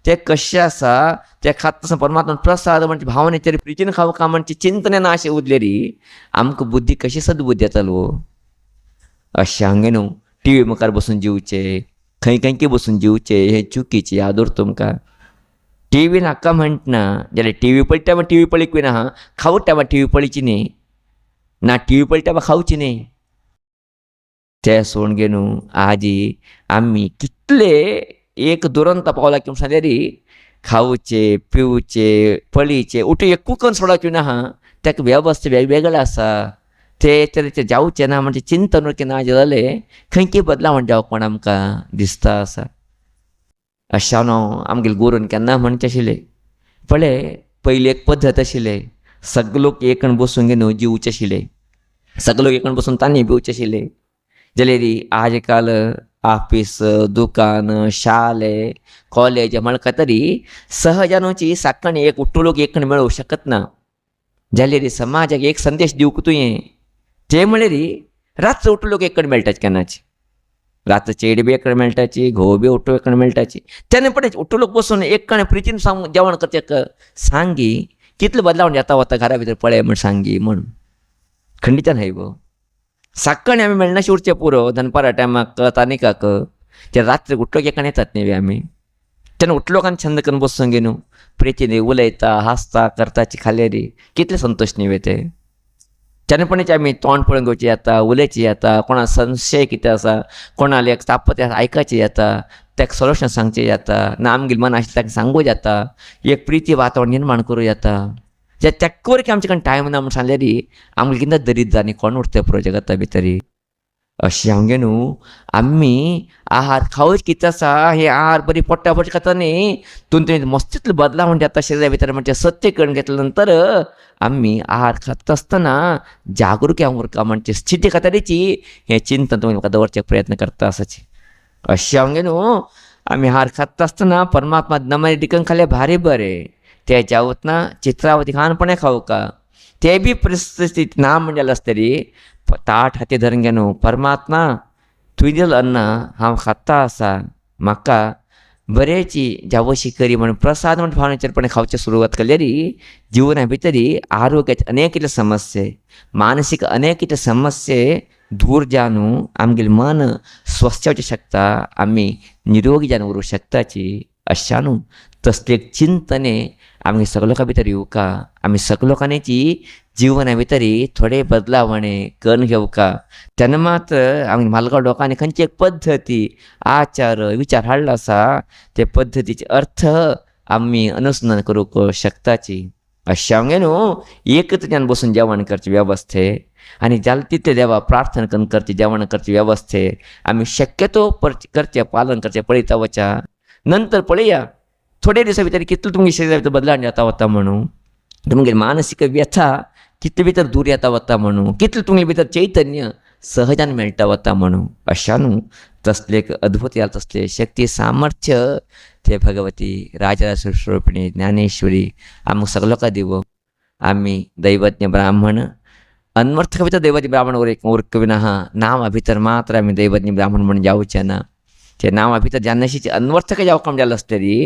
तें कशें आसा तें खाता आसतना परमात्मा प्रसाद म्हणजे भावनेचेर प्रितीन खावका म्हणजे चिंतन ना अशें उरलेली आमकां बुद्धी कशी सद्बुद्धी येतालो. अशें हांगे न्हू टी व्ही मुखार बसून जेवचे, खंय बसून जेवचे हें चुकीचें यादूर तुमकां. टी व्ही नाका म्हणटना जाल्यार टी व्ही पळयता टी व्ही पळयक ना हा खावट टायमार टी व्ही पळयची न्ही ना टी व्ही पळयता खावची न्ही. ते सोडून घे न्हू आज आमी कितले एक दुरंत पावला की जाल्यार खावचे पिवचे पळयचे उठून एक कुकन सोडचे ना हा ताका वेवस्था वेगवेगळे आसा. ते तरेचे जावचे ना म्हणजे चिंतन उरचें ना जालें खंय बदलावण जावप म्हण आमकां दिसता आसा. अशा न्हू आमगेले गुरून केन्ना म्हणचे आशिल्ले पळय पयलीं एक पद्दत आशिल्ले सगळे लोक एकण बसून न्हू जिवचे आशिल्ले. सगळे लोक एकण बसून तांणी पिवचे आशिल्ले. जाल्यार आज काल ऑफिस दुकान शाळे कॉलेज म्हणटा तरी सहजानुची साकण एक उठ्ठो लोक एकण मेळूंक शकत ना. जाल्यार समाजाक एक संदेश दिवंक तुवें ते म्हळ्यार रात्र उठ्ठो लोक एकण मेळटाचे केन्नाची. रात्र चेड बी एकण मेळटाची, घोव बी उठ्ठो एकण मेळटाची. तेन्ना पळय उठ्ठो लोक बसून एक कण प्रितीन जेवण करचें सांगी कितलें बदलावण जाता वता घरा भितर पळय म्हण सांगी म्हण खंडित न्हय गो. साकण आमी मेळनाशें उरचें पुरो दनपारा टायमाक तानिकाक ते रात्र उठ्ठो एकण येतात न्ही आमी. तेन्ना उठ्ठो लोकांनी छंद करून बसूंक न्हू प्रितीन उलयता हांसता करताची खाल्यार कितले संतोश न्ही ते. तेन्नापणीच आमी तोंड पळोवन घेवचें येता, उलयचें येता, कोणा संशय कितें आसा कोणाले एक तापत आयकाचें येता, ताका सोल्युशन सांगचें येता ना आमगेलें मन आसलें ताका सांगूं येता, एक प्रिती वातावरण निर्माण करूं येता. जे तेका वरकी आमचे कडेन टायम ना म्हण सांगल्यार आमकां कितें दरीत जानी कोण उरता पुरो जगता भितर. अशें हांगे न्हू आमी आहार खावच कितें आसा हे आहार बरी पोट्टा पोट खाता न्ही तुमचे मस्तितलो बदलावण जाता शरिरा भितर म्हणजे सत्य करून घेतल्या नंतर आमी आहार खाता आसतना जागरूक उरका म्हणजे स्थिती खातीरची हें चिंतन तुमी म्हाका दवरचें प्रयत्न करता आसाची. अशें हांगे न्हू आमी आहार खाता आसतना परमात्मा नमन डिकन खाल्लें भारी बरें ते जेवतना चित्रावती खानपणे खावका ते बी परिस्थिती ना म्हणजे आसतरी ताट हाती धरून घे न्हू परमात्मा तुवें दिलें अन्न हांव खाता आसा म्हाका बरेची जावशी करी म्हणून प्रसाद म्हणून भावनेचरपणे खावची सुरुवात केल्यारी जीवना भितरी आरोग्याचे अनेक समस्ये मानसिक अनेक समस्ये दूर जाणू आमगेल मन स्वस्थ जावची शकता आम्ही निरोगी जाणू उरू शकताची अशानू तसले एक चिंतने आम्ही सगळोकां भितर येवका आम्ही सगळोकांची जीवना भितरी थोडे बदलावणे करून घेवका तेन्ना मात्र आमी म्हालगड लोकांनी खंयची एक पद्दती आचार विचार हाडलो आसा ते पद्दतीचे अर्थ आमी अनुसंधान करूंक शकताची अशें हांवें न्हू एकत्रितान बसून जेवण करचे वेवस्थे आनी जालें तितलें देवा प्रार्थना करून करचे जेवण करचे वेवस्थे आमी शक्यतो करचे पालन करचे पळयता वचा नंतर पळया थोडे दिसा भितर कितलो तुमगे शरिरा भितर बदलाव जाता वता म्हणून तुमगे मानसीक व्यथा कितले भितर दूर येता वता म्हणून कितले तुमगे भितर चैतन्य सहजान मेळटा वता म्हणून अशा न्हू तसले एक अद्भुत या तसले शक्ती सामर्थ्य ते भगवती राजराज स्वरूपिणी ज्ञानेश्वरी आमकां सगळोका दिवो आमी दैवज्ञ ब्राह्मण अन्वर्थक भितर दैवज्ञ ब्राह्मण उरकविना नांवा भितर मात्र आमी दैवज्ञ ब्राह्मण म्हणून जावचे ना ते नांवा भितर जेन्नाशीचे अन्वर्थक जावपाक जालें आसतरी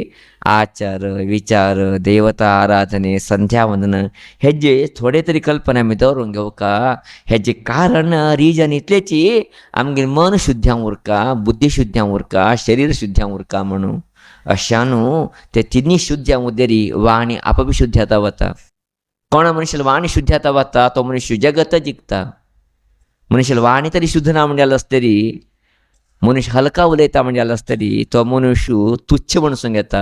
आचार विचार देवता आराधने संध्या वंदन हेजे थोडे तरी कल्पना आमी दवरूंक घेवका हेजे कारण रिजन इतलेची आमगे मन शुद्ध्यां उरका बुद्धी शुद्ध्यां उरका शरीर शुद्ध्यां उरका म्हणून अशा न्हू ते तिनी शुद्ध्यां उदेरी वाणी आपोआप शुद्ध जाता वता कोणा मनशाला वाणी शुद्ध जाता वता तो मनुष्य जगत जिखता मनशाला वाणी तरी शुद्ध ना म्हणजे आसतरी मनुष्य हलका उलयता म्हणजे आसतरी तो मनुष्य तुच्छ म्हणसून घेता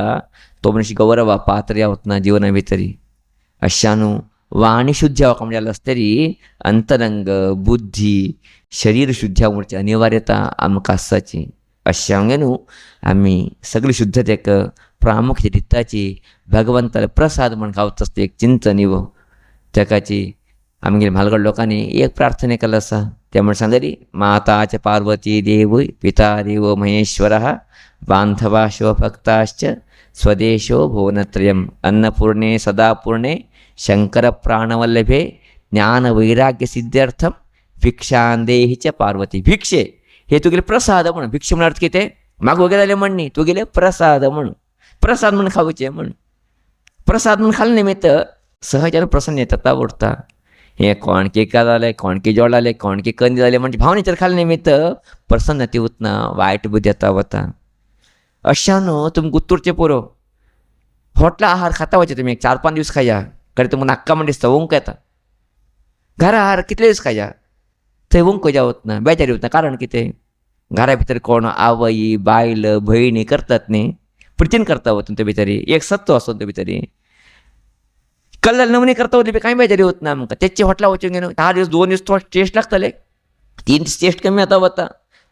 तो मनुष्य गौरवा पात्र वतना जिवना भितरी अशा न्हू वाणी शुद्ध जावप म्हणजे आसतरी अंतरंग बुद्धी शरीर शुद्ध उरची अनिवार्यता आमकां आसाची अशें हांवें न्हू आमी सगळी शुद्धतेक प्रामुख्य दिताची भगवंताले प्रसाद म्हण गावता आसता एक चिंतन इवो तेकाची आमगे म्हालगड लोकांनी एक प्रार्थना केला आसा ते म्हण सांगली माता च पार्वती देवूय पिता देवो महेश्वरः बांधवा शिवभक्ताश्च स्वदेशो भुवनत्रयम् अन्नपूर्णे सदापूर्णे शंकर प्राणवल्लभे ज्ञानवैराग्य सिद्ध्यर्थम भिक्षांदेहि च पार्वती भिक्षे हे तुगेले प्रसाद म्हणून भिक्षे म्हणून अर्थ कितें म्हाका वगैरे जालें म्हणणी तुगेले प्रसाद म्हणून प्रसाद म्हणून खावचे म्हणून प्रसाद म्हणून खाल्ले निमित्त सहजान प्रसन्न येता उरता हे कोणके जाले कोणके जोड जाले कोणके कंदी जाले म्हणजे भावनेचेर खाल्ले निमित्त प्रसन्नते उतना वायट बुद्धी येता वता अशा न्हू तुमकां उत्तूरचें पुरो हॉटला आहार खाता वचे तुमी 4-5 दीस खाया खरें तुमकां नाक्का म्हण दिसता वंक येता घरा आहार कितले दीस खाया थंय वंक जावत ना बेजारी वता कारण कितें घरा भितर कोण आवय बायल भयणी करतात न्ही प्रितीन करता वता ते भितरी एक सत्व आसता ते भितरी कल्ल्याल नमुने करता वतले कांय बेजारी वत ना आमकां तेचे हॉटला वचूंक न्हू 10 दीस 2 दीस थोडे टेस्ट लागतले 3 दीस टेस्ट कमी जाता वता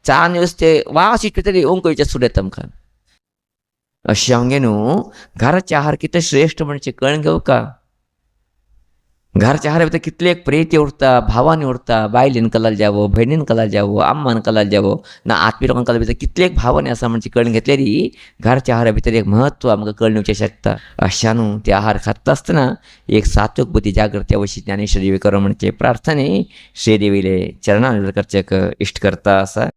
4 दीस ते वास इतले तरी वंक येवचे सुरू येता आमकां अशें हांवें न्हू घराचे आहार कितें श्रेश्ठ म्हणचे कळून घेवका घरच्या आहारा भितर कितले एक प्रेती उरता भावानी उरता बायलीन कलाल जावो भयणीन कलाल जावो आम्मान कलाल जावो ना आत्मी लोकांक कलाल भितर कितले एक भावनी आसा म्हणजे कळून घेतलेली घरच्या आहारा भितर एक म्हत्व आमकां कळून येवचें शकता अशा न्हू ते आहार खाता आसतना एक सात्विक बुद्धी जागृती अवश्य ज्ञानेश्वरी करो म्हणचे प्रार्थने श्रीदेवीले चरणान करचेक इश्ट करता आसा.